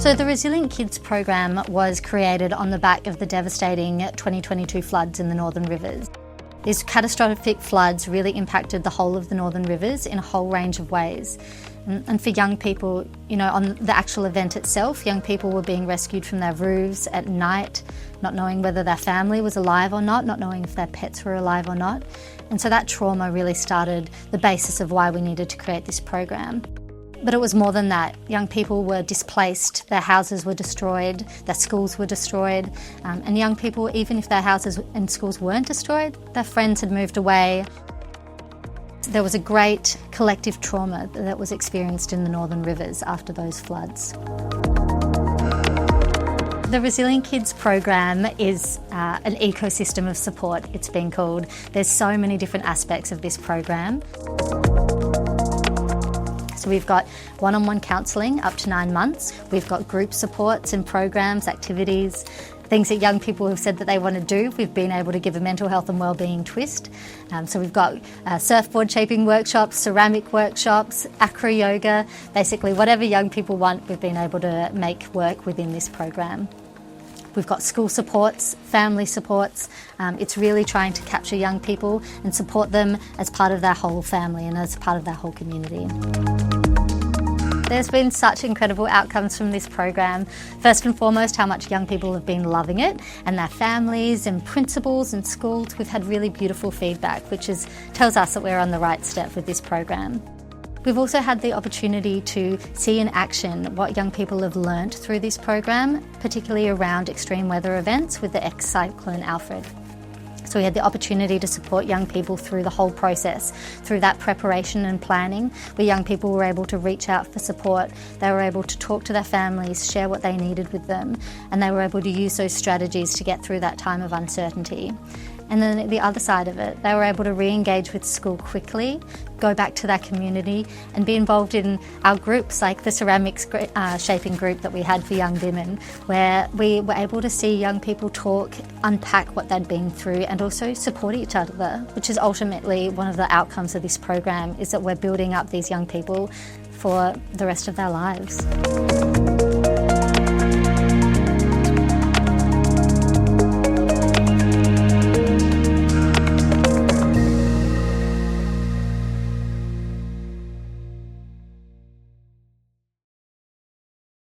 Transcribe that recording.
So the Resilient Kids program was created on the back of the devastating 2022 floods in the Northern Rivers. These catastrophic floods really impacted the whole of the Northern Rivers in a whole range of ways. And for young people, on the actual event itself, young people were being rescued from their roofs at night, not knowing whether their family was alive or not knowing if their pets were alive or not. And so that trauma really started the basis of why we needed to create this program. But it was more than that. Young people were displaced, their houses were destroyed, their schools were destroyed, and young people, even if their houses and schools weren't destroyed, their friends had moved away. There was a great collective trauma that was experienced in the Northern Rivers after those floods. The Resilient Kids program is an ecosystem of support, it's been called. There's so many different aspects of this program. So we've got one-on-one counselling up to 9 months. We've got group supports and programs, activities, things that young people have said that they want to do. We've been able to give a mental health and wellbeing twist. So we've got surfboard shaping workshops, ceramic workshops, acro yoga, basically whatever young people want, we've been able to make work within this program. We've got school supports, family supports. It's really trying to capture young people and support them as part of their whole family and as part of their whole community. There's been such incredible outcomes from this program. First and foremost, how much young people have been loving it, and their families and principals and schools. We've had really beautiful feedback, which tells us that we're on the right step with this program. We've also had the opportunity to see in action what young people have learnt through this program, particularly around extreme weather events with the ex-cyclone Alfred. So we had the opportunity to support young people through the whole process, through that preparation and planning, where young people were able to reach out for support, they were able to talk to their families, share what they needed with them, and they were able to use those strategies to get through that time of uncertainty. And then at the other side of it, they were able to re-engage with school quickly, go back to their community and be involved in our groups like the ceramics shaping group that we had for young women, where we were able to see young people talk, unpack what they'd been through and also support each other, which is ultimately one of the outcomes of this program, is that we're building up these young people for the rest of their lives.